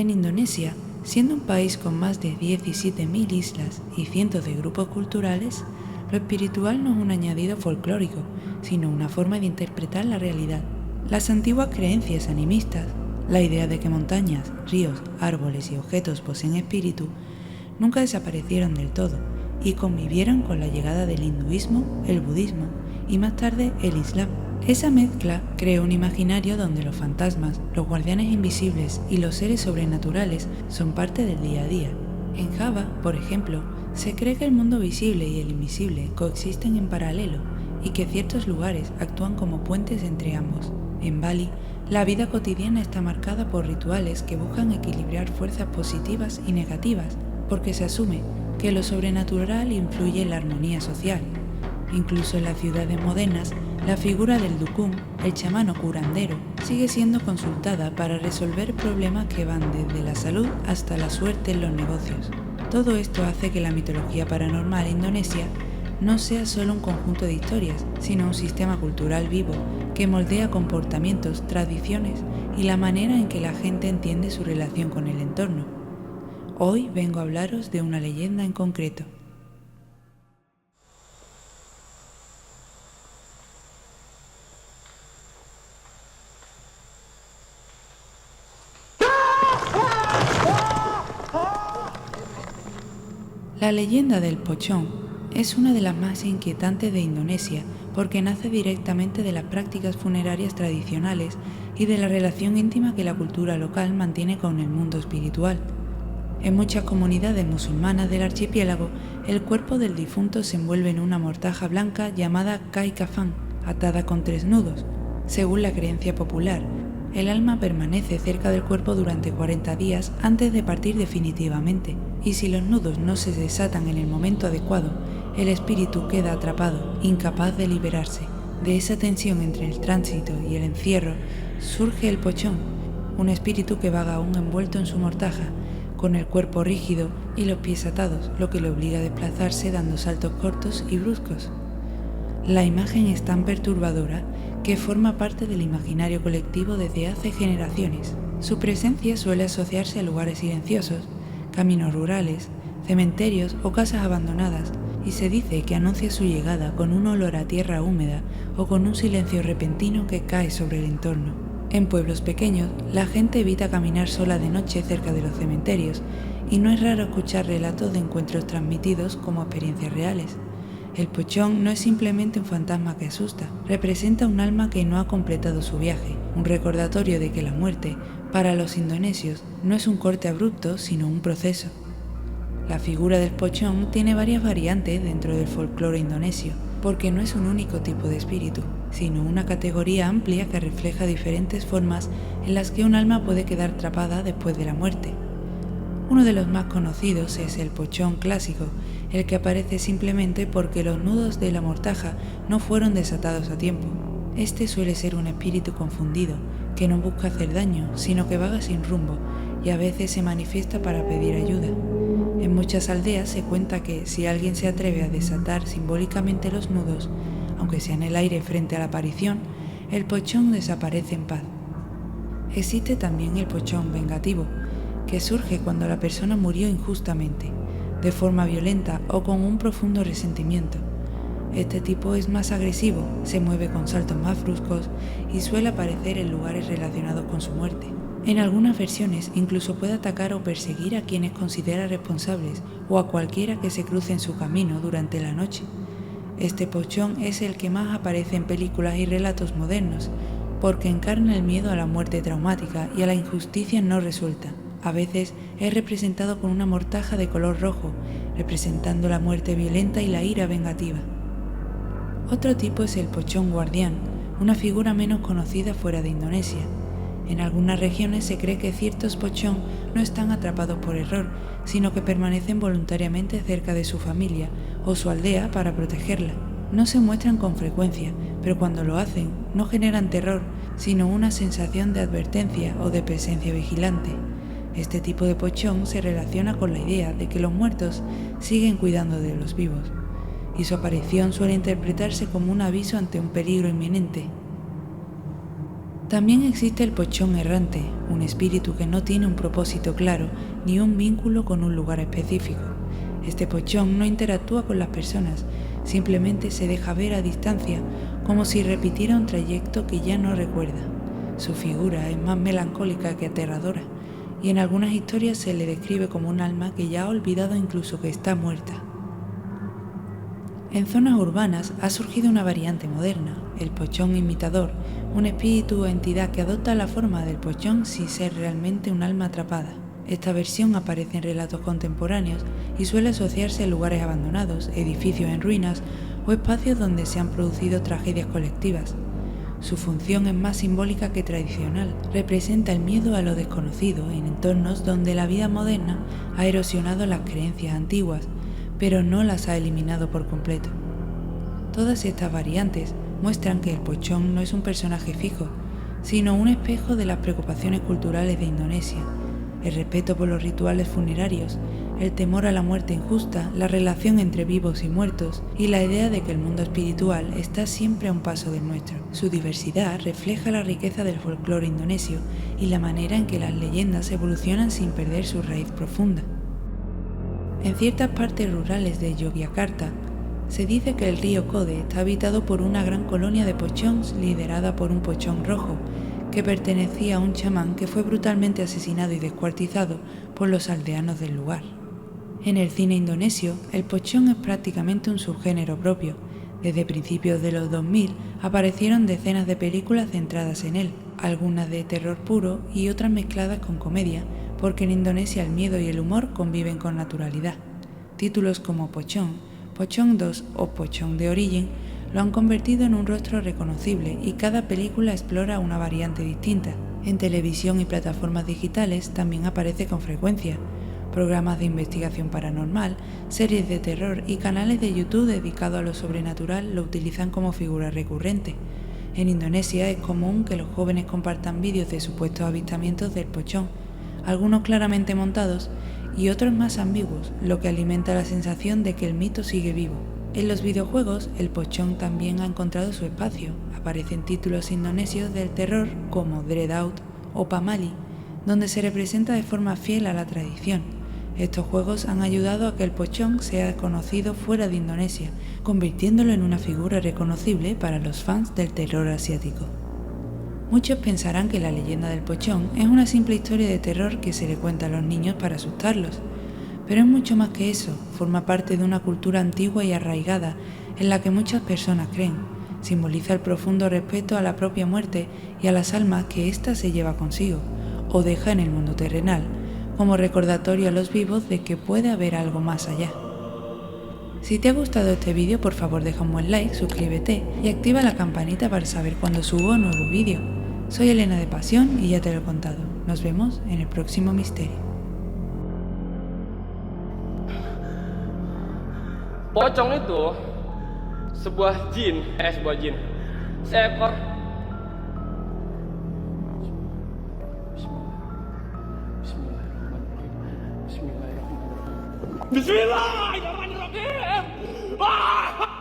En Indonesia, siendo un país con más de 17.000 islas y cientos de grupos culturales, lo espiritual no es un añadido folclórico, sino una forma de interpretar la realidad. Las antiguas creencias animistas, la idea de que montañas, ríos, árboles y objetos poseen espíritu, nunca desaparecieron del todo y convivieron con la llegada del hinduismo, el budismo y más tarde el islam. Esa mezcla creó un imaginario donde los fantasmas, los guardianes invisibles y los seres sobrenaturales son parte del día a día. En Java, por ejemplo, se cree que el mundo visible y el invisible coexisten en paralelo y que ciertos lugares actúan como puentes entre ambos. En Bali, la vida cotidiana está marcada por rituales que buscan equilibrar fuerzas positivas y negativas, porque se asume que lo sobrenatural influye en la armonía social. Incluso en las ciudades modernas, la figura del dukun, el chamán o curandero, sigue siendo consultada para resolver problemas que van desde la salud hasta la suerte en los negocios. Todo esto hace que la mitología paranormal indonesia no sea solo un conjunto de historias, sino un sistema cultural vivo que moldea comportamientos, tradiciones y la manera en que la gente entiende su relación con el entorno. Hoy vengo a hablaros de una leyenda en concreto. La leyenda del Pochong es una de las más inquietantes de Indonesia porque nace directamente de las prácticas funerarias tradicionales y de la relación íntima que la cultura local mantiene con el mundo espiritual. En muchas comunidades musulmanas del archipiélago, el cuerpo del difunto se envuelve en una mortaja blanca llamada kai kafan, atada con 3 nudos. Según la creencia popular, el alma permanece cerca del cuerpo durante 40 días antes de partir definitivamente, y si los nudos no se desatan en el momento adecuado, el espíritu queda atrapado, incapaz de liberarse. De esa tensión entre el tránsito y el encierro surge el Pochong, un espíritu que vaga aún envuelto en su mortaja, con el cuerpo rígido y los pies atados, lo que le obliga a desplazarse dando saltos cortos y bruscos. La imagen es tan perturbadora que forma parte del imaginario colectivo desde hace generaciones. Su presencia suele asociarse a lugares silenciosos, caminos rurales, cementerios o casas abandonadas, y se dice que anuncia su llegada con un olor a tierra húmeda o con un silencio repentino que cae sobre el entorno. En pueblos pequeños, la gente evita caminar sola de noche cerca de los cementerios, y no es raro escuchar relatos de encuentros transmitidos como experiencias reales. El Pochong no es simplemente un fantasma que asusta, representa un alma que no ha completado su viaje, un recordatorio de que la muerte, para los indonesios, no es un corte abrupto, sino un proceso. La figura del Pochong tiene varias variantes dentro del folclore indonesio, porque no es un único tipo de espíritu, sino una categoría amplia que refleja diferentes formas en las que un alma puede quedar atrapada después de la muerte. Uno de los más conocidos es el Pochong clásico, el que aparece simplemente porque los nudos de la mortaja no fueron desatados a tiempo. Este suele ser un espíritu confundido, que no busca hacer daño, sino que vaga sin rumbo y a veces se manifiesta para pedir ayuda. En muchas aldeas se cuenta que si alguien se atreve a desatar simbólicamente los nudos, aunque sea en el aire frente a la aparición, el Pochong desaparece en paz. Existe también el Pochong vengativo, que surge cuando la persona murió injustamente, de forma violenta o con un profundo resentimiento. Este tipo es más agresivo, se mueve con saltos más bruscos y suele aparecer en lugares relacionados con su muerte. En algunas versiones incluso puede atacar o perseguir a quienes considera responsables o a cualquiera que se cruce en su camino durante la noche. Este Pochong es el que más aparece en películas y relatos modernos, porque encarna el miedo a la muerte traumática y a la injusticia no resuelta. A veces es representado con una mortaja de color rojo, representando la muerte violenta y la ira vengativa. Otro tipo es el Pochong guardián, una figura menos conocida fuera de Indonesia. En algunas regiones se cree que ciertos Pochong no están atrapados por error, sino que permanecen voluntariamente cerca de su familia o su aldea para protegerla. No se muestran con frecuencia, pero cuando lo hacen no generan terror, sino una sensación de advertencia o de presencia vigilante. Este tipo de Pochong se relaciona con la idea de que los muertos siguen cuidando de los vivos, y su aparición suele interpretarse como un aviso ante un peligro inminente. También existe el pochón errante, un espíritu que no tiene un propósito claro ni un vínculo con un lugar específico. Este pochón no interactúa con las personas, simplemente se deja ver a distancia, como si repitiera un trayecto que ya no recuerda. Su figura es más melancólica que aterradora, y en algunas historias se le describe como un alma que ya ha olvidado incluso que está muerta. En zonas urbanas ha surgido una variante moderna, el pochón imitador, un espíritu o entidad que adopta la forma del pochón sin ser realmente un alma atrapada. Esta versión aparece en relatos contemporáneos y suele asociarse a lugares abandonados, edificios en ruinas o espacios donde se han producido tragedias colectivas. Su función es más simbólica que tradicional, representa el miedo a lo desconocido en entornos donde la vida moderna ha erosionado las creencias antiguas, pero no las ha eliminado por completo. Todas estas variantes muestran que el pochón no es un personaje fijo, sino un espejo de las preocupaciones culturales de Indonesia, el respeto por los rituales funerarios, el temor a la muerte injusta, la relación entre vivos y muertos y la idea de que el mundo espiritual está siempre a un paso del nuestro. Su diversidad refleja la riqueza del folclore indonesio y la manera en que las leyendas evolucionan sin perder su raíz profunda. En ciertas partes rurales de Yogyakarta, se dice que el río Kode está habitado por una gran colonia de pochons liderada por un pochón rojo, que pertenecía a un chamán que fue brutalmente asesinado y descuartizado por los aldeanos del lugar. En el cine indonesio, el pochón es prácticamente un subgénero propio. Desde principios de los 2000 aparecieron decenas de películas centradas en él, algunas de terror puro y otras mezcladas con comedia, porque en Indonesia el miedo y el humor conviven con naturalidad. Títulos como Pochón, Pochón 2 o Pochón de Origen lo han convertido en un rostro reconocible y cada película explora una variante distinta. En televisión y plataformas digitales también aparece con frecuencia. Programas de investigación paranormal, series de terror y canales de YouTube dedicados a lo sobrenatural lo utilizan como figura recurrente. En Indonesia es común que los jóvenes compartan vídeos de supuestos avistamientos del pochón, algunos claramente montados y otros más ambiguos, lo que alimenta la sensación de que el mito sigue vivo. En los videojuegos, el pochón también ha encontrado su espacio. Aparecen títulos indonesios del terror como Dreadout o Pamali, donde se representa de forma fiel a la tradición. Estos juegos han ayudado a que el pochón sea conocido fuera de Indonesia, convirtiéndolo en una figura reconocible para los fans del terror asiático. Muchos pensarán que la leyenda del pochón es una simple historia de terror que se le cuenta a los niños para asustarlos, pero es mucho más que eso. Forma parte de una cultura antigua y arraigada en la que muchas personas creen. Simboliza el profundo respeto a la propia muerte y a las almas que ésta se lleva consigo o deja en el mundo terrenal, como recordatorio a los vivos de que puede haber algo más allá. Si te ha gustado este vídeo, por favor deja un buen like, suscríbete y activa la campanita para saber cuando subo un nuevo vídeo. Soy Elena de Pasión y ya te lo he contado. Nos vemos en el próximo misterio. Pocong itu sebuah jin, seekor Bismillahirrahmanirrahim.